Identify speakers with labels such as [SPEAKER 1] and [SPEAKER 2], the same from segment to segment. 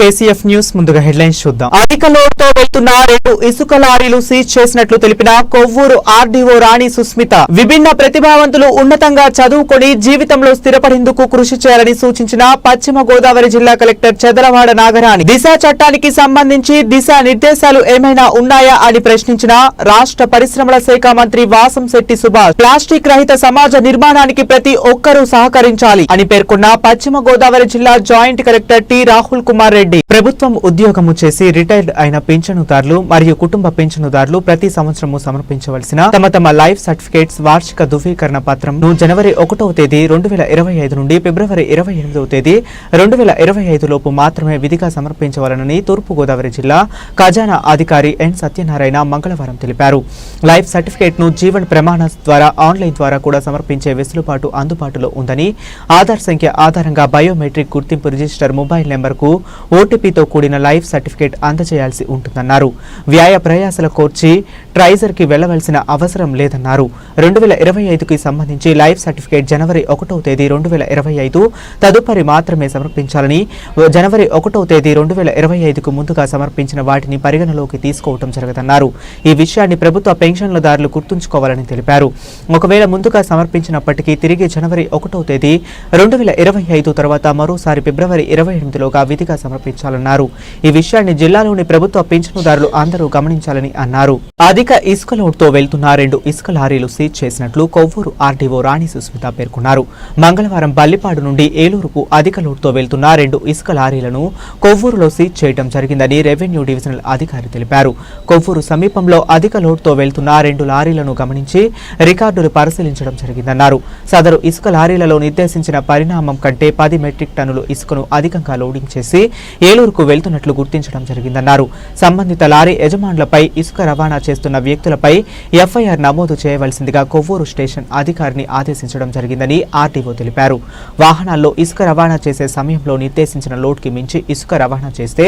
[SPEAKER 1] KCF news ముందుగా headlines చూద్దాం. అధిక లోడ్తో వెళ్తున్న 2 ఇసుక లారీలు సీజ్ చేసినట్లు తెలిపిన కొవ్వూరు ఆర్డీఓ రాణి సుస్మిత విభిన్న ప్రతిభావంతులు ఉన్నతంగా చదువుకొని జీవితంలో స్థిరపడేందుకు కృషి చేయాలని సూచించిన పశ్చిమ గోదావరి జిల్లా కలెక్టర్ చెదలవాడ నాగరాణి దిశ చట్టానికి సంబంధించి దిశ నిర్దేశాలు ఏమైనా ఉన్నాయా అని ప్రశ్నించిన రాష్ట్ర పరిశ్రమల శాఖ మంత్రి వాసంశెట్టి సుభాష్ ప్లాస్టిక్ రహిత సమాజ నిర్మాణానికి ప్రతి ఒక్కరూ సహకరించాలి అని పేర్కొన్న పశ్చిమ గోదావరి జిల్లా joint collector T Rahul Kumar Reddy ప్రభుత్వం ఉద్యోగము చేసి రిటైర్డ్ అయిన పింఛనుదారులు మరియు కుటుంబ పింఛనుదారులు ప్రతి సంవత్సరము సమర్పించవలసిన తమ లైఫ్ సర్టిఫికేట్స్ వార్షిక ధృవీకరణ పత్రంను జనవరి 1వ తేదీ 2025 నుండి ఫిబ్రవరి 28వ తేదీ 2025 లోపు మాత్రమే విధిగా సమర్పించవాలని తూర్పు గోదావరి జిల్లా ఖజానా అధికారి ఎన్ సత్యనారాయణ మంగళవారం తెలిపారు. లైఫ్ సర్టిఫికేట్ ను జీవన్ ప్రమాణ ద్వారా ఆన్లైన్ ద్వారా కూడా సమర్పించే వెసులుబాటు అందుబాటులో ఉందని, ఆధార్ సంఖ్య ఆధారంగా బయోమెట్రిక్ గుర్తింపు రిజిస్టర్ మొబైల్ నెంబర్కు ఓటీపీతో కూడిన లైఫ్ సర్టిఫికేట్ అందజేయాల్సి ఉంటుందన్నారు. వ్యాయ ప్రయాసల కోర్చి ట్రైజర్ కి వెళ్లవలసిన అవసరం లేదన్నారు. 2025కి సంబంధించి లైఫ్ సర్టిఫికేట్ జనవరి 1వ తేదీ 2025 తదుపరి మాత్రమే సమర్పించాలని, జనవరి 1వ తేదీ 2025కు ముందుగా సమర్పించిన వాటిని పరిగణలోకి తీసుకోవడం జరగదన్నారు. ఈ విషయాన్ని ప్రభుత్వ పెన్షన్లదారులు గుర్తుంచుకోవాలని తెలిపారు. ఒకవేళ ముందుగా సమర్పించినప్పటికీ తిరిగి జనవరి 1వ తేదీ 2025 తర్వాత మరోసారి ఫిబ్రవరి 28లోగా విధిగా సమర్పించాలన్నారు. ఈ విషయాన్ని జిల్లాలోని ప్రభుత్వ పింఛనుదారులు అందరూ గమనించాలని అన్నారు. అధిక ఇసుక లోడ్తో వెళ్తున్న 2 ఇసుక లారీలు సీజ్ చేసినట్లు కొవ్వూరు ఆర్డీఓ రాణి సుస్మిత పేర్కొన్నారు. మంగళవారం బల్లిపాడు నుండి ఏలూరుకు అధిక లోడ్తో వెళ్తున్న 2 ఇసుక లారీలను కొవ్వూరులో సీజ్ చేయడం జరిగిందని రెవెన్యూ డివిజనల్ అధికారి తెలిపారు. కొవ్వూరు సమీపంలో అధిక లోడ్తో వెళ్తున్న 2 లారీలను గమనించి రికార్డులు పరిశీలించడం జరిగిందన్నారు. సదరు ఇసుక లారీలలో నిర్దేశించిన పరిణామం కంటే 10 మెట్రిక్ టన్నులు ఇసుకను అధికంగా లోడింగ్ చేసి ఏలూరుకు వెళ్తున్నట్లు గుర్తించడం జరిగిందన్నారు. సంబంధిత లారీ యజమానులపై ఇసుక రవాణా చేస్తున్న వ్యక్తులపై ఎఫ్ఐఆర్ నమోదు చేయవలసిందిగా కొవ్వూరు స్టేషన్ అధికారిని ఆదేశించడం జరిగిందని ఆర్టీఓ తెలిపారు. వాహనాల్లో ఇసుక రవాణా చేసే సమయంలో నిర్దేశించిన లోడ్కి మించి ఇసుక రవాణా చేస్తే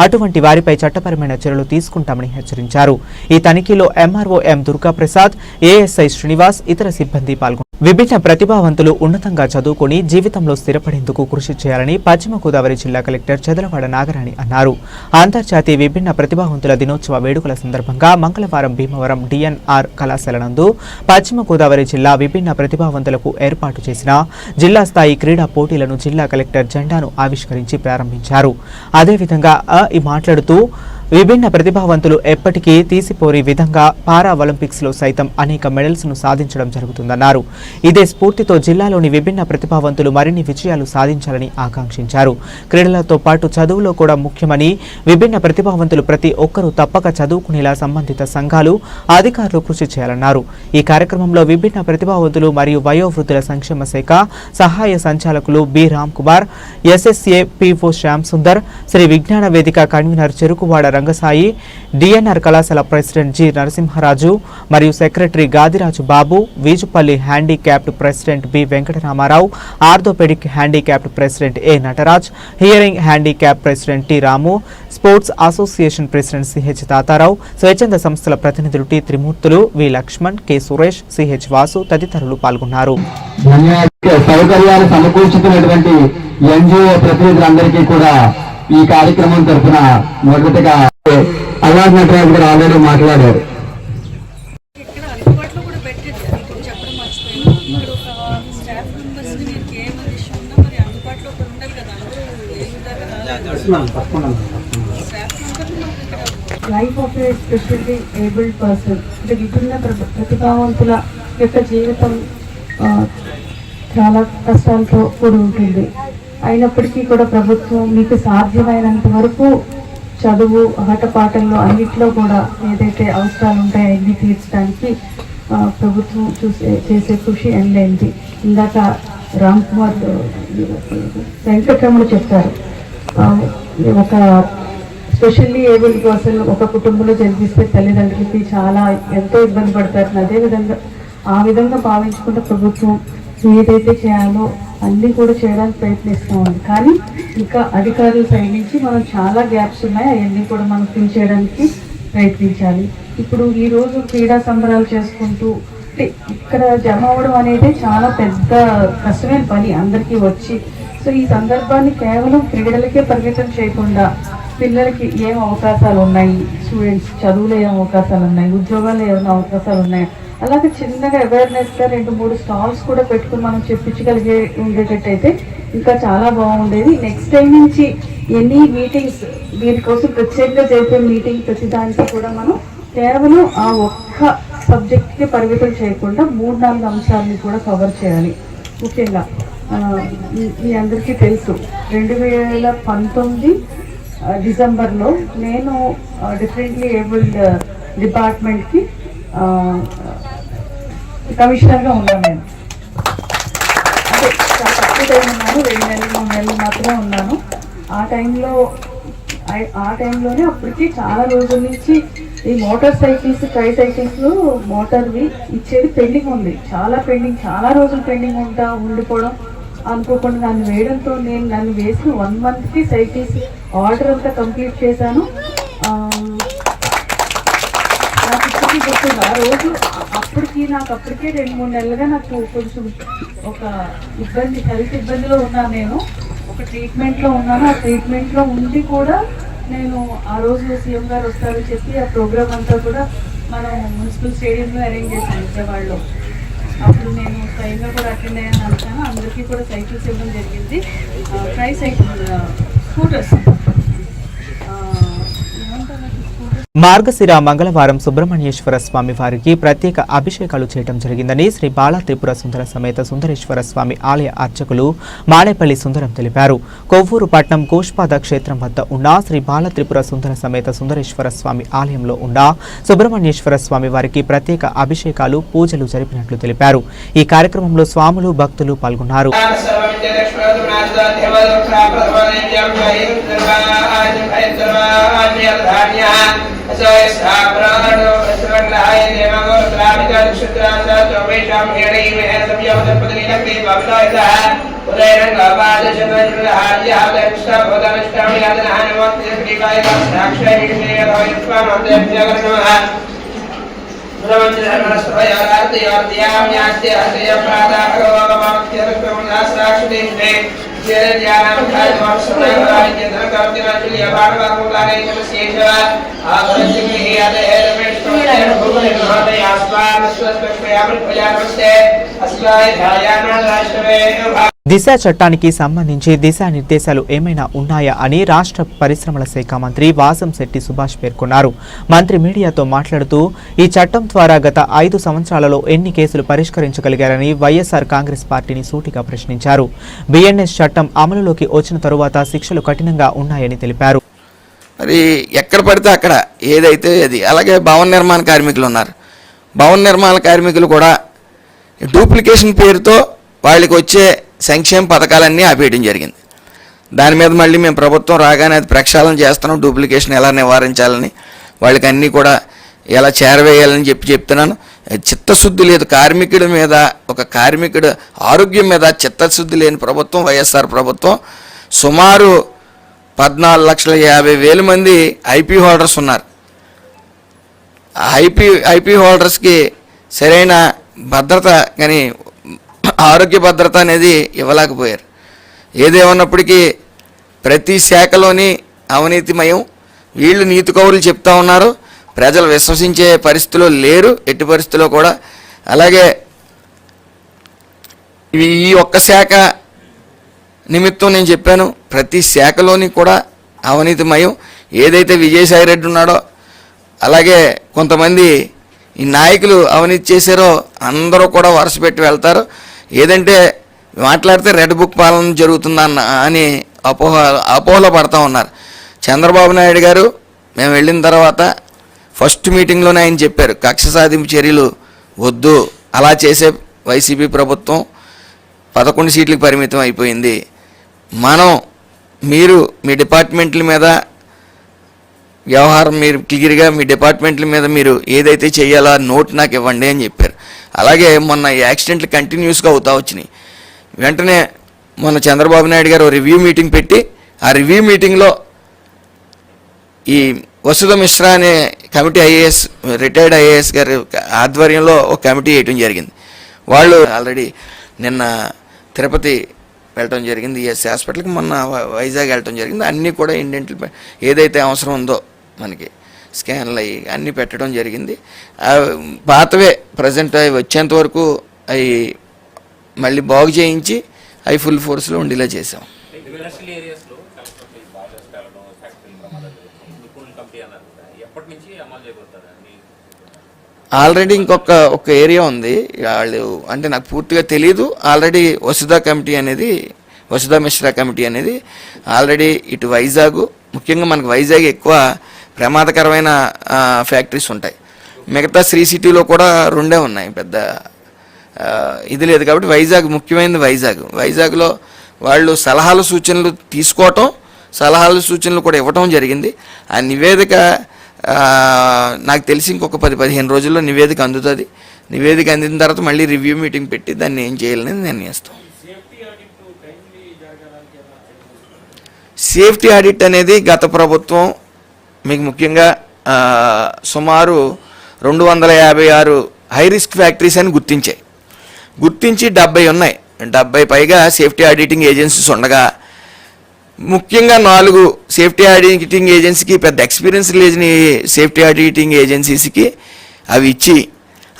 [SPEAKER 1] అటువంటి వారిపై చట్టపరమైన చర్యలు తీసుకుంటామని హెచ్చరించారు. ఈ తనిఖీలో MRO M Durgaprasad, ASI Srinivas, ఇతర సిబ్బంది పాల్గొన్నారు. విభిన్న ప్రతిభావంతులు ఉన్నతంగా చదువుకుని జీవితంలో స్థిరపడేందుకు కృషి చేయాలని పశ్చిమ గోదావరి జిల్లా కలెక్టర్ చెదలవాడ నాగరాణి అన్నారు. అంతర్జాతీయ విభిన్న ప్రతిభావంతుల దినోత్సవ వేడుకల సందర్భంగా మంగళవారం భీమవరం డిఎన్ఆర్ కళాశాల నందు పశ్చిమ గోదావరి జిల్లా విభిన్న ప్రతిభావంతులకు ఏర్పాటు చేసిన జిల్లా స్థాయి క్రీడా పోటీలను జిల్లా కలెక్టర్ జెండాను ఆవిష్కరించి ప్రారంభించారు. అదేవిధంగా మాట్లాడుతూ విభిన్న ప్రతిభావంతులు ఎప్పటికీ తీసిపోని విధంగా పారా ఒలింపిక్స్ లో సైతం అనేక మెడల్స్ ను సాధించడం జరుగుతుందన్నారు. ఇదే స్ఫూర్తితో జిల్లాలోని విభిన్న ప్రతిభావంతులు మరిన్ని విజయాలు సాధించాలని ఆకాంక్షించారు. క్రీడలతో పాటు చదువులో కూడా ముఖ్యమని, విభిన్న ప్రతిభావంతులు ప్రతి ఒక్కరూ తప్పక చదువుకునేలా సంబంధిత సంఘాలు, అధికారులు కృషి చేయాలన్నారు. ఈ కార్యక్రమంలో విభిన్న ప్రతిభావంతులు మరియు వయోవృద్ధుల సంక్షేమ శాఖ సహాయ సంచాలకులు B Ram Kumar, SSA PO Shyam Sundar, Sri Vignana Vedika convener Cherukuvada Rangasai, DNR కళాశాల ప్రెసిడెంట్ జి నరసింహరాజు మరియు secretary Gadiraju Babu, Veejupalli handicapped president B Venkataramarao, orthopaedic handicapped president A Nataraj, hearing handicap president T Ramu, sports association president CH Tatarao, స్వచ్ఛంద సంస్థల ప్రతినిధులు T Trimurthulu, V Lakshman, K Suresh, CH Vasu తదితరులు పాల్గొన్నారు.
[SPEAKER 2] సౌకర్యాలు సమకూర్చుతున్నటువంటి ఎన్జిఓ ప్రతినిధులందరికీ కూడా ఈ కార్యక్రమం తరఫున మొదటగా అల్లార్ నటరాజు గారు ఆల్రెడీ మాట్లాడారు.
[SPEAKER 3] Life of A specially abled person అంటే విభిన్న ప్రతిభావంతుల యొక్క జీవితం చాలా కష్టాలతో కూడి ఉంటుంది. అయినప్పటికీ కూడా ప్రభుత్వం మీకు సాధ్యమైనంత వరకు చదువు, ఆటపాటల్లో అన్నిట్లో కూడా ఏదైతే అవసరాలు ఉంటాయో అన్ని తీర్చడానికి ప్రభుత్వం చేసే కృషి ఎనలేనిది. ఇందాక రామ్ కుమార్ వెంకటరమణ చెప్పారు, ఒక స్పెషల్లీ ఏబుల్డ్ పర్సన్ ఒక కుటుంబంలో జన్మిస్తే తల్లిదండ్రులకి చాలా ఎంతో ఇబ్బంది పడతారు. అదేవిధంగా ఆ విధంగా భావించుకుంటే ప్రభుత్వం ఏదైతే చేయాలో అన్నీ కూడా చేయడానికి ప్రయత్నిస్తూ ఉంది. కానీ ఇంకా అధికారుల సైడ్ నుంచి మనం చాలా గ్యాప్స్ ఉన్నాయి, అవన్నీ కూడా మనం ఫిల్ చేయడానికి ప్రయత్నించాలి. ఇప్పుడు ఈరోజు క్రీడా సంబరాలు చేసుకుంటూ అంటే ఇక్కడ జమ అవ్వడం అనేది చాలా పెద్ద కష్టమైన పని. అందరికీ వచ్చి సో ఈ సందర్భాన్ని కేవలం క్రీడలకే పరిమితం చేయకుండా పిల్లలకి ఏం అవకాశాలు ఉన్నాయి, స్టూడెంట్స్ చదువులో ఏం అవకాశాలు ఉన్నాయి, ఉద్యోగాలు ఏమైనా అవకాశాలు ఉన్నాయి, అలాగే చిన్నగా అవేర్నెస్గా 2-3 స్టాల్స్ కూడా పెట్టుకుని మనం చెప్పించగలిగే ఉండేటట్టయితే ఇంకా చాలా బాగుండేది. నెక్స్ట్ టైం నుంచి ఎన్ని మీటింగ్స్ దీనికోసం ప్రత్యేకంగా చేసే మీటింగ్ ప్రతిదానికి కూడా మనం కేవలం ఆ ఒక్క సబ్జెక్ట్కి పరిమితం చేయకుండా 3-4 అంశాలని కూడా కవర్ చేయాలి. ముఖ్యంగా మీ అందరికీ తెలుసు 2019 డిసెంబర్లో నేను డిఫరెంట్లీ ఏబుల్డ్ డిపార్ట్మెంట్కి కమిషనర్గా ఉన్నాను. నేను అంటే చాలా తక్కువ టైం ఉన్నాను, 2 నెలలు 3 నెలలు మాత్రమే ఉన్నాను. ఆ టైంలోనే అప్పటికి చాలా రోజుల నుంచి ఈ మోటార్ సైకిల్స్, ట్రై సైకిల్స్ మోటార్వి ఇచ్చేది పెండింగ్ ఉంది, చాలా రోజులు పెండింగ్ ఉండిపోవడం, అనుకోకుండా నన్ను వేయడంతో నన్ను వేసిన 1 మంత్కి సైకిల్స్ ఆర్డర్ అంతా కంప్లీట్ చేశాను. నాకు ఇప్పటికీ గుర్తుంది ఆ రోజు. నాకు అప్పటికే 2-3 నెలలుగా నాకు కొంచెం ఒక హెల్త్ ఇబ్బందిలో ఉన్నాను. నేను ఒక ట్రీట్మెంట్లో ఉన్నాను. ఆ ట్రీట్మెంట్లో ఉండి కూడా నేను ఆ రోజు సీఎం గారు వస్తారని చెప్పి ఆ ప్రోగ్రామ్ అంతా కూడా మనం మున్సిపల్ స్టేడియంలో అరేంజ్ చేశాను విజయవాడలో. అప్పుడు నేను స్వయంగా కూడా అటెండ్ అయ్యాను అనుకున్నాను. అందరికీ కూడా సైకిల్స్ ఇవ్వడం జరిగింది. ట్రై సైకిల్ స్కూటర్స్
[SPEAKER 1] మార్గశిర మంగళవారం సుబ్రహ్మణ్యేశ్వర స్వామి వారికి ప్రత్యేక అభిషేకాలు చేయడం జరిగిందని శ్రీ బాల త్రిపుర సుందర సమేత సుందరేశ్వర స్వామి ఆలయ అర్చకులు మానేపల్లి సుందరం తెలిపారు. కొవ్వూరు పట్నం గోష్పాద క్షేత్రం వద్ద ఉన్న శ్రీ బాల త్రిపుర సుందర సమేత సుందరేశ్వర స్వామి ఆలయంలో ఉన్న సుబ్రహ్మణ్యేశ్వర స్వామి వారికి ప్రత్యేక అభిషేకాలు, పూజలు జరిపినట్లు తెలిపారు. ఈ కార్యక్రమంలో స్వాములు, భక్తులు పాల్గొన్నారు. దిశ చట్టానికి సంబంధించి దిశానిర్దేశాలు ఏమైనా ఉన్నాయా అని రాష్ట్ర పరిశ్రమల శాఖ మంత్రి వాసంశెట్టి సుభాష్ పేర్కొన్నారు. మంత్రి మీడియాతో మాట్లాడుతూ ఈ చట్టం ద్వారా గత 5 సంవత్సరాలలో ఎన్ని కేసులు పరిష్కరించగలిగారని వైఎస్ఆర్ కాంగ్రెస్ పార్టీని సూటిగా ప్రశ్నించారు. బిఎన్ఎస్ చట్టం అమలులోకి వచ్చిన తరువాత శిక్షలు కఠినంగా ఉన్నాయని తెలిపారు.
[SPEAKER 4] మరి ఎక్కడ పడితే అక్కడ ఏదైతే అది. అలాగే భవన నిర్మాణ కార్మికులు ఉన్నారు. భవన నిర్మాణ కార్మికులు కూడా డూప్లికేషన్ పేరుతో వాళ్ళకి వచ్చే సంక్షేమ పథకాలన్నీ ఆపేయడం జరిగింది. దాని మీద మళ్ళీ మేము ప్రభుత్వం రాగానే అది ప్రక్షాళన చేస్తున్నాం. డూప్లికేషన్ ఎలా నివారించాలని, వాళ్ళకి అన్నీ కూడా ఎలా చేరవేయాలని చెప్తున్నాను. చిత్తశుద్ధి లేదు కార్మికుడి మీద, ఒక కార్మికుడు ఆరోగ్యం మీద చిత్తశుద్ధి లేని ప్రభుత్వం వైఎస్ఆర్ ప్రభుత్వం. సుమారు 14,50,000 మంది ఐపీ హోల్డర్స్ ఉన్నారు. ఐపీ హోల్డర్స్కి సరైన భద్రత కానీ ఆరోగ్య భద్రత అనేది ఇవ్వలేకపోయారు. ఏదేమన్నప్పటికీ ప్రతి శాఖలోని అవినీతిమయం. వీళ్ళు నీతి కౌరులు చెప్తా ఉన్నారు, ప్రజలు విశ్వసించే పరిస్థితిలో లేరు ఎట్టి పరిస్థితిలో కూడా. అలాగే ఈ ఒక్క శాఖ నిమిత్తం నేను చెప్పాను, ప్రతి శాఖలోని కూడా అవినీతిమయం. ఏదైతే విజయసాయిరెడ్డి ఉన్నాడో, అలాగే కొంతమంది ఈ నాయకులు అవినీతి చేశారో అందరూ కూడా వరుస పెట్టి వెళ్తారు. ఏదంటే మాట్లాడితే రెడ్ బుక్ పాలన జరుగుతుందన్న అని అపోహలో పడతా ఉన్నారు. చంద్రబాబు నాయుడు గారు మేము వెళ్ళిన తర్వాత ఫస్ట్ మీటింగ్లోనే ఆయన చెప్పారు, కక్ష సాధింపు చర్యలు వద్దు, అలా చేసే వైసీపీ ప్రభుత్వం 11 సీట్లకు పరిమితం అయిపోయింది. మీరు మీ డిపార్ట్మెంట్ల మీద వ్యవహారం, మీరు క్లియర్గా మీ డిపార్ట్మెంట్ల మీద మీరు ఏదైతే చేయాలో నోట్ నాకు ఇవ్వండి అని చెప్పారు. అలాగే మొన్న ఈ యాక్సిడెంట్లు కంటిన్యూస్గా అవుతా వచ్చినాయి. వెంటనే మొన్న చంద్రబాబు నాయుడు గారు రివ్యూ మీటింగ్ పెట్టి, ఆ రివ్యూ మీటింగ్లో ఈ వసుధ మిశ్రా అనే కమిటీ రిటైర్డ్ ఐఏఎస్ గారి ఆధ్వర్యంలో ఒక కమిటీ వేయటం జరిగింది. వాళ్ళు ఆల్రెడీ నిన్న తిరుపతి వెళ్ళటం జరిగింది, ఈఎస్ఐ హాస్పిటల్కి మొన్న వైజాగ్ వెళ్ళటం జరిగింది. అన్నీ కూడా ఇండెంట్లు ఏదైతే అవసరం ఉందో మనకి స్కాన్లు అవి అన్నీ పెట్టడం జరిగింది. పాతవే ప్రజెంట్ అవి వచ్చేంత వరకు అవి మళ్ళీ బాగు చేయించి అవి ఫుల్ ఫోర్స్లో ఉండేలా చేసాం. ఆల్రెడీ ఒక ఏరియా ఉంది, వాళ్ళు అంటే నాకు పూర్తిగా తెలియదు. ఆల్రెడీ వసుధా మిశ్రా కమిటీ అనేది ఆల్రెడీ ఇటు వైజాగ్, ముఖ్యంగా మనకు వైజాగ్ ఎక్కువ ప్రమాదకరమైన ఫ్యాక్టరీస్ ఉంటాయి. మిగతా శ్రీ సిటీలో కూడా 2 ఉన్నాయి, పెద్ద ఇది లేదు. కాబట్టి వైజాగ్ ముఖ్యమైనది. వైజాగ్లో వాళ్ళు సలహాలు సూచనలు తీసుకోవటం, సలహాలు సూచనలు కూడా ఇవ్వటం జరిగింది. ఆ నివేదిక నాకు తెలిసి ఇంకొక 10-15 రోజుల్లో నివేదిక అందుతుంది. నివేదిక అందిన తర్వాత మళ్ళీ రివ్యూ మీటింగ్ పెట్టి దాన్ని ఏం చేయాలనేది నిర్ణయిస్తాం. సేఫ్టీ ఆడిట్ అనేది గత ప్రభుత్వం మీకు ముఖ్యంగా సుమారు 256 హై రిస్క్ ఫ్యాక్టరీస్ అని గుర్తించి 70 ఉన్నాయి. 70 పైగా సేఫ్టీ ఆడిటింగ్ ఏజెన్సీస్ ఉండగా, ముఖ్యంగా 4 సేఫ్టీ ఆడిటింగ్ ఏజెన్సీకి పెద్ద ఎక్స్పీరియన్స్ లేని సేఫ్టీ ఆడిటింగ్ ఏజెన్సీస్కి అవి ఇచ్చి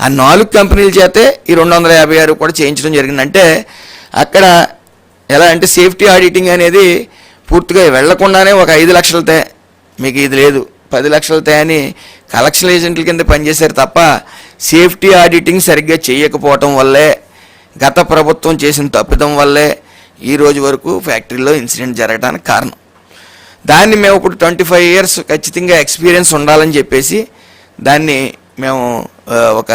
[SPEAKER 4] ఆ 4 కంపెనీల చేతే ఈ 256 కూడా చేయించడం జరిగింది. అంటే అక్కడ ఎలా అంటే సేఫ్టీ ఆడిటింగ్ అనేది పూర్తిగా వెళ్లకుండానే ఒక 5 లక్షలతే మీకు ఇది లేదు, 10 లక్షలతే అని కలెక్షన్ ఏజెంట్ల కింద పనిచేశారు తప్ప సేఫ్టీ ఆడిటింగ్ సరిగ్గా చేయకపోవటం వల్లే, గత ప్రభుత్వం చేసిన తప్పిదం వల్లే ఈ రోజు వరకు ఫ్యాక్టరీలో ఇన్సిడెంట్ జరగడానికి కారణం. దాన్ని మేము ఇప్పుడు 25 years ఖచ్చితంగా ఎక్స్పీరియన్స్ ఉండాలని చెప్పేసి దాన్ని మేము ఒక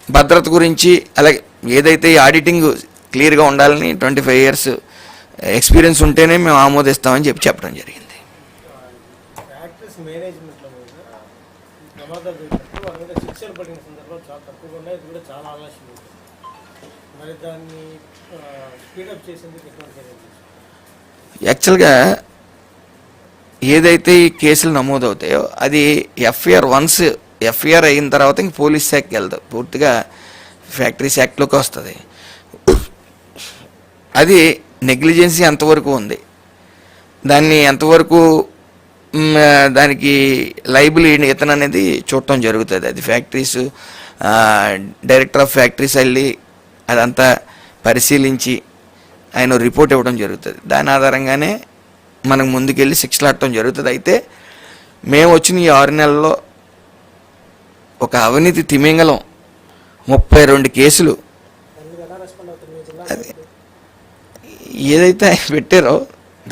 [SPEAKER 4] భద్రత గురించి అలాగే ఏదైతే ఈ ఆడిటింగ్ క్లియర్గా ఉండాలని 25 years ఎక్స్పీరియన్స్ ఉంటేనే మేము ఆమోదిస్తామని చెప్పడం జరిగింది. యాక్చువల్గా ఏదైతే ఈ కేసులు నమోదవుతాయో అది ఎఫ్ఐఆర్ అయిన తర్వాత ఇంక పోలీస్ శాఖకి వెళ్తాం, పూర్తిగా ఫ్యాక్టరీస్ యాక్ట్లోకి వస్తుంది. అది నెగ్లిజెన్సీ ఎంతవరకు ఉంది, దాన్ని ఎంతవరకు దానికి లైబుల్ ఇతను అనేది చూడటం జరుగుతుంది. అది ఫ్యాక్టరీస్ డైరెక్టర్ ఆఫ్ ఫ్యాక్టరీస్ వెళ్ళి అదంతా పరిశీలించి ఆయన రిపోర్ట్ ఇవ్వడం జరుగుతుంది. దాని ఆధారంగానే మనకు ముందుకెళ్ళి శిక్షలాడటం జరుగుతుంది. అయితే మేము వచ్చిన ఈ 6 నెలల్లో ఒక అవినీతి తిమింగలం 32 కేసులు, అది ఏదైతే ఆయన పెట్టారో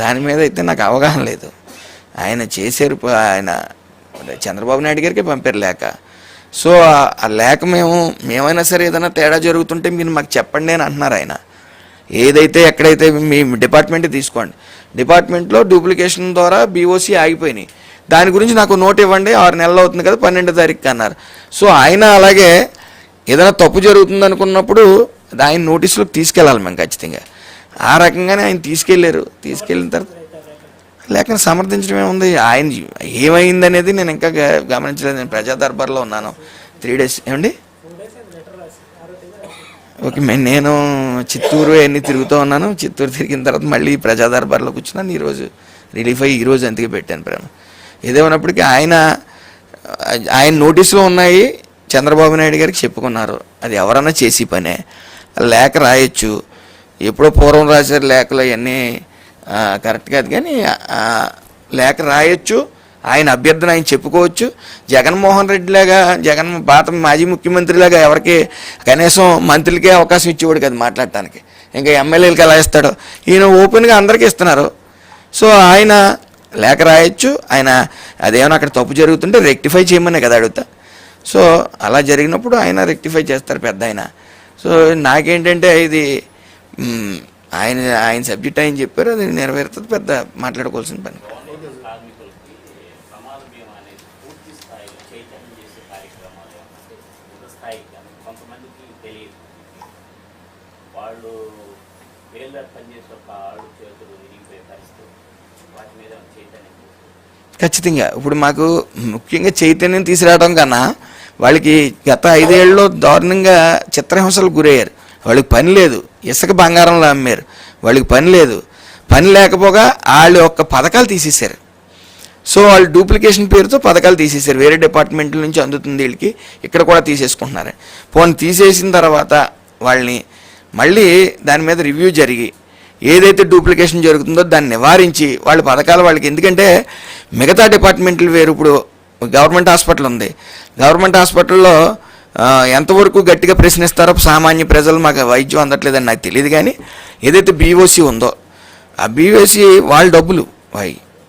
[SPEAKER 4] దాని మీద అయితే నాకు అవగాహన లేదు. ఆయన చేశారు, ఆయన చంద్రబాబు నాయుడు గారికి పంపారు లేఖ. సో ఆ లేఖ మేమైనా సరే ఏదైనా తేడా జరుగుతుంటే మీరు మాకు చెప్పండి అని అంటున్నారు ఆయన. ఏదైతే ఎక్కడైతే మీ డిపార్ట్మెంట్ తీసుకోండి, డిపార్ట్మెంట్లో డూప్లికేషన్ ద్వారా బీఓసీ ఆగిపోయినాయి, దాని గురించి నాకు నోట్ ఇవ్వండి, 6 నెలలు అవుతుంది కదా 12వ తారీఖు అన్నారు. సో ఆయన అలాగే ఏదైనా తప్పు జరుగుతుంది అనుకున్నప్పుడు ఆయన నోటీసులకు తీసుకెళ్ళాలి మేము ఖచ్చితంగా. ఆ రకంగానే ఆయన తీసుకెళ్ళిన తర్వాత లేక సమర్థించడం ఏముంది, ఆయన ఏమైంది అనేది నేను ఇంకా గమనించలేదు. నేను ప్రజా దర్బార్లో ఉన్నాను 3 days. ఏమండి ఓకే, నేను చిత్తూరు అన్నీ తిరుగుతూ ఉన్నాను. చిత్తూరు తిరిగిన తర్వాత మళ్ళీ ప్రజా దర్బార్లో కూర్చున్నాను. ఈరోజు రిలీఫ్ అయ్యి ఈరోజు అందుకే పెట్టాను ప్రేమ. ఏదేమన్నప్పటికీ ఆయన నోటీసులో ఉన్నాయి, చంద్రబాబు నాయుడు గారికి చెప్పుకున్నారు. అది ఎవరన్నా చేసి పనే, లేఖ రాయొచ్చు. ఎప్పుడో పూర్వం రాశారు లేఖలు, అవన్నీ కరెక్ట్ కాదు. కానీ లేఖ రాయొచ్చు, ఆయన అభ్యర్థన ఆయన చెప్పుకోవచ్చు. జగన్మోహన్ రెడ్డి లాగా పాత మాజీ ముఖ్యమంత్రిలాగా ఎవరికి కనీసం మంత్రులకే అవకాశం ఇచ్చేవాడు కదా మాట్లాడటానికి, ఇంకా ఎమ్మెల్యేలకి ఎలా ఇస్తాడో ఈయన ఓపెన్గా అందరికీ ఇస్తున్నారు. సో ఆయన లేఖ రాయొచ్చు, ఆయన అదేమైనా అక్కడ తప్పు జరుగుతుంటే రెక్టిఫై చేయమనే కదా అడుగుతా. సో అలా జరిగినప్పుడు ఆయన రెక్టిఫై చేస్తారు పెద్ద ఆయన. సో నాకేంటంటే ఇది ఆయన సబ్జెక్ట్ ఆయన చెప్పారు, అది నెరవేరుతుంది, పెద్ద మాట్లాడుకోవాల్సిన పని. ఖచ్చితంగా ఇప్పుడు మాకు ముఖ్యంగా చైతన్యం తీసుకురావడం కన్నా వాళ్ళకి గత 5 ఏళ్ళలో దారుణంగా చిత్రహింసలకు గురయ్యారు. వాళ్ళకి పని లేదు, ఇసుక బంగారంలో అమ్మారు. వాళ్ళకి పని లేదు. పని లేకపోగా వాళ్ళు యొక్క పథకాలు తీసేశారు. సో వాళ్ళు డూప్లికేషన్ పేరుతో పథకాలు తీసేశారు. వేరే డిపార్ట్మెంట్ల నుంచి అందుతుంది వీళ్ళకి, ఇక్కడ కూడా తీసేసుకుంటున్నారు. పోనీ తీసేసిన తర్వాత వాళ్ళని మళ్ళీ దాని మీద రివ్యూ జరిగి ఏదైతే డూప్లికేషన్ జరుగుతుందో దాన్ని నివారించి వాళ్ళ పథకాలు వాళ్ళకి, ఎందుకంటే మిగతా డిపార్ట్మెంట్లు వేరు. ఇప్పుడు గవర్నమెంట్ హాస్పిటల్ ఉంది. గవర్నమెంట్ హాస్పిటల్లో ఎంతవరకు గట్టిగా ప్రశ్నిస్తారో సామాన్య ప్రజలు, మాకు వైద్యం అందట్లేదని నాకు తెలియదు. కానీ ఏదైతే బీఓసీ ఉందో ఆ బీఓసీ వాళ్ళ డబ్బులు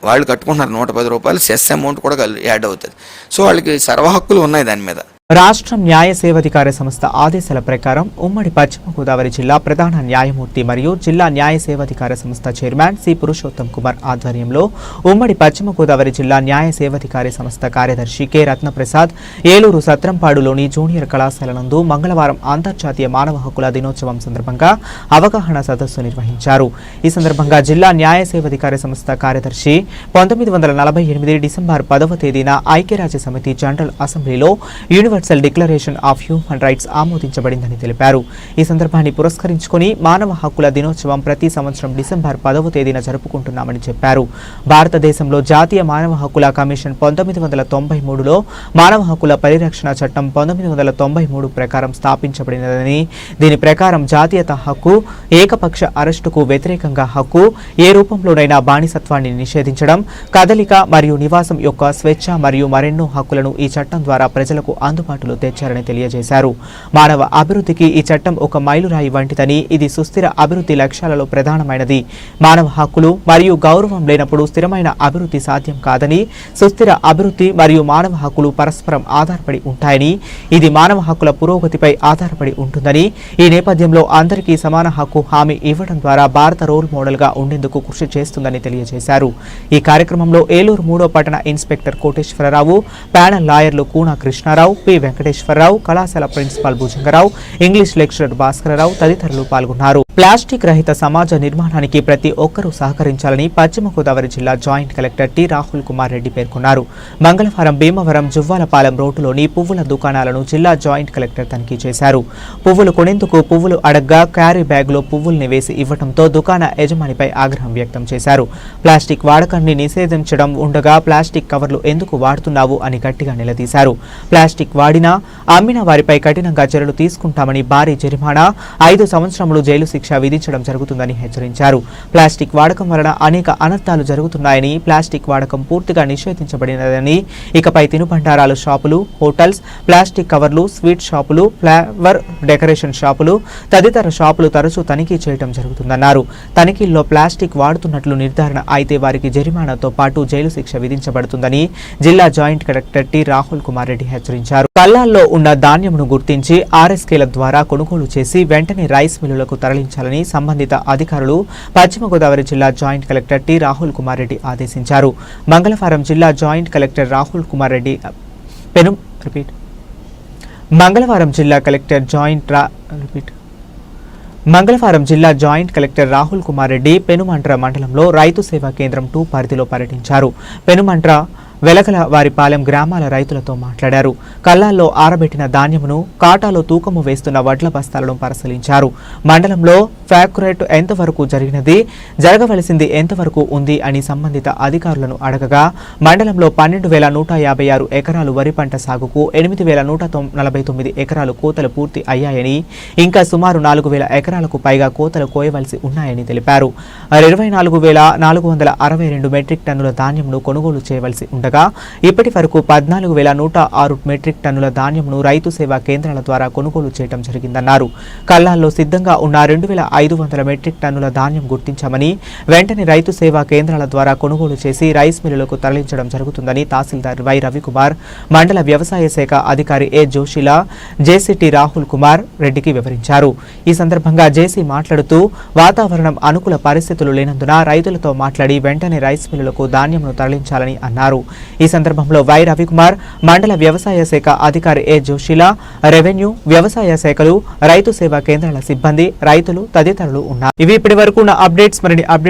[SPEAKER 4] వాళ్ళు కట్టుకుంటున్నారు. 110 రూపాయలు సెస్ అమౌంట్ కూడా యాడ్ అవుతుంది. సో వాళ్ళకి సర్వ హక్కులు ఉన్నాయి దాని మీద.
[SPEAKER 1] రాష్ట్ర న్యాయ సేవాధికార సంస్థ ఆదేశాల ప్రకారం ఉమ్మడి పశ్చిమ గోదావరి జిల్లా ప్రధాన న్యాయమూర్తి మరియు జిల్లా న్యాయ సేవాధికార సంస్థ చైర్మన్ సి పురుషోత్తం కుమార్ ఆధ్వర్యంలో ఉమ్మడి పశ్చిమ గోదావరి జిల్లా న్యాయ సేవాధికారి సంస్థ కార్యదర్శి కె రత్నప్రసాద్ ఏలూరు సత్రంపాడులోని జూనియర్ కళాశాల నందు మంగళవారం అంతర్జాతీయ మానవ హక్కుల దినోత్సవం సందర్భంగా అవగాహన సదస్సు నిర్వహించారు. ఈ సందర్భంగా జిల్లా న్యాయ సేవాధికార సంస్థ కార్యదర్శి 1948 డిసెంబర్ 10వ తేదీన ఐక్యరాజ్య సమితి జనరల్ అసెంబ్లీలో universal declaration of human rights ఆమోదించబడిందని తెలిపారు. ఈ సందర్భాన్ని పురస్కరించుకుని మానవ హక్కుల దినోత్సవం ప్రతి సంవత్సరం డిసెంబర్ 10వ తేదీన జరుపుకుంటున్నామని చెప్పారు. భారతదేశంలో జాతీయ మానవ హక్కుల కమిషన్ 1993లో మానవ హక్కుల పరిరక్షణ చట్టం 1993 ప్రకారం స్థాపించబడినదని, దీని ప్రకారం జాతీయత హక్కు, ఏకపక్ష అరెస్టుకు వ్యతిరేకంగా హక్కు, ఏ రూపంలోనైనా బానిసత్వాన్ని నిషేధించడం, కదలిక మరియు నివాసం యొక్క స్వేచ్ఛ మరియు మరెన్నో హక్కులను ఈ చట్టం ద్వారా ప్రజలకు అందుబాటులో తెచ్చారని తెలియజేశారు. మానవ అభివృద్ధికి ఈ చట్టం ఒక మైలురాయి వంటిదని, ఇది సుస్థిర అభివృద్ధి లక్ష్యాలలో ప్రధానమైనది. మానవ హక్కులు మరియు గౌరవం లేనప్పుడు స్థిరమైన అభివృద్ధి సాధ్యం కాదని, సుస్థిర అభివృద్ధి మరియు మానవ హక్కులు పరస్పరం ఆధారపడి ఉంటాయని, ఇది మానవ హక్కుల పురోగతిపై ఆధారపడి ఉంటుందని, ఈ నేపథ్యంలో అందరికీ సమాన హక్కు హామీ ఇవ్వడం ద్వారా భారత రోల్ మోడల్గా ఉండేందుకు కృషి చేస్తుందని తెలియజేశారు. ఈ కార్యక్రమంలో ఏలూరు 3వ పట్టణ ఇన్స్పెక్టర్ కోటేశ్వరరావు, ప్యానల్ లాయర్లు కూనా కృష్ణారావు, పి వెంకటేశ్వరరావు, కళాశాల ప్రిన్సిపాల్ భుజంగరావు, ఇంగ్లీష్ లెక్చరర్ భాస్కరరావు తదితరులు పాల్గొన్నారు. ప్లాస్టిక్ రహిత సమాజ నిర్మాణానికి ప్రతి ఒక్కరూ సహకరించాలని పశ్చిమ గోదావరి జిల్లా joint collector T Rahul Kumar Reddy పేర్కొన్నారు. మంగళవారం భీమవరం జువ్వాలపాలెం రోడ్డులోని పువ్వుల దుకాణాలను జిల్లా జాయింట్ కలెక్టర్ తనిఖీ చేశారు. పువ్వులు కొనేందుకు పువ్వులు అడగ్గా క్యారీ బ్యాగ్లో పువ్వుల్ని వేసి ఇవ్వడంతో దుకాణ యజమానిపై ఆగ్రహం వ్యక్తం చేశారు. ప్లాస్టిక్ వాడకాన్ని నిషేధించడం ఉండగా ప్లాస్టిక్ కవర్లు ఎందుకు వాడుతున్నావు అని గట్టిగా నిలదీశారు. ప్లాస్టిక్ వాడినా అమ్మిన వారిపై కఠినంగా చర్యలు తీసుకుంటామని, భారీ జరిమానా, 5 సంవత్సరములు జైలు శిక్ష విధించడం జరుగుతుందని హెచ్చరించారు. ప్లాస్టిక్ వాడకం వలన అనేక అనర్థాలు జరుగుతున్నాయని, ప్లాస్టిక్ వాడకం పూర్తిగా నిషేధించబడినదని, ఇకపై తినుబండారాలు షాపులు, హోటల్స్, ప్లాస్టిక్ కవర్లు, స్వీట్ షాపులు, ఫ్లవర్ డెకరేషన్ షాపులు తదితర షాపులు తరచూ తనిఖీ చేయడం జరుగుతుందన్నారు. తనిఖీల్లో ప్లాస్టిక్ వాడుతున్నట్లు నిర్ధారణ అయితే వారికి జరిమానాతో పాటు జైలు శిక్ష విధించబడుతుందని జిల్లా joint collector T Rahul Kumar Reddy హెచ్చరించారు. కల్లాల్లో ఉన్న ధాన్యమును గుర్తించి ఆర్ఎస్కేల ద్వారా కొనుగోలు చేసి వెంటనే రైస్ మిల్లులకు తరలించాలని సంబంధిత అధికారులు పశ్చిమ గోదావరి జిల్లా joint collector T Rahul Kumar Reddy ఆదేశించారు. మంగళవారం జిల్లా జాయింట్ కలెక్టర్ రాహుల్ కుమార్ రెడ్డి మంగళవారం జిల్లా జాయింట్ కలెక్టర్ రాహుల్ కుమార్ రెడ్డి పెనుమంట్ర మండలంలో రైతు సేవా కేంద్రం 2 పరిధిలో పర్యటించారు. పెనుమంట్ర వెలకల వారిపాలెం గ్రామాల రైతులతో మాట్లాడారు. కల్లాల్లో ఆరబెట్టిన ధాన్యమును, కాటాలో తూకము వేస్తున్న వడ్ల బస్తాలను పరిశీలించారు. మండలంలో ఫ్యాక్టరేట్ ఎంతవరకు జరిగినది, జరగవలసింది ఎంతవరకు ఉంది అని సంబంధిత అధికారులను అడగగా, మండలంలో 12,156 ఎకరాలు వరి పంట సాగుకు, 8,149 ఎకరాలు కోతలు పూర్తి అయ్యాయని, ఇంకా సుమారు 4,000 ఎకరాలకు పైగా కోతలు కోయవలసి ఉన్నాయని తెలిపారు. 24,462 మెట్రిక్ టన్నుల ధాన్యంను కొనుగోలు చేయవలసి ఉండగా ఇప్పటి వరకు 14,106 మెట్రిక్ టన్నుల ధాన్యంను రైతు సేవా కేంద్రాల ద్వారా కొనుగోలు చేయడం జరిగిందన్నారు. కల్లాల్లో సిద్ధంగా ఉన్న 2,500 మెట్రిక్ టన్నుల ధాన్యం గుర్తించామని, వెంటనే రైతు సేవా కేంద్రాల ద్వారా కొనుగోలు చేసి రైస్ మిల్లులకు తరలించడం జరుగుతుందని తహసీల్దార్ వై రవికుమార్, మండల వ్యవసాయ శాఖ అధికారి ఏ జోషిలా జేసీటీ రాహుల్ కుమార్ రెడ్డికి వివరించారు. ఈ సందర్భంగా జేసీ మాట్లాడుతూ, వాతావరణం అనుకూల పరిస్థితులు లేనందున రైతులతో మాట్లాడి వెంటనే రైస్ మిల్లులకు ధాన్యంను తరలించాలని అన్నారు. ఈ సందర్భంలో వై రవికుమార్, మండల వ్యవసాయ శాఖ అధికారి ఏ జోషిలా, రెవెన్యూ, వ్యవసాయ శాఖలు, రైతు సేవా కేంద్రాల సిబ్బంది, రైతులు తదితరులు ఉన్నారు. ఇవి ఇప్పటి వరకు ఉన్న అప్డేట్స్. మరిన్ని అప్డేట్స్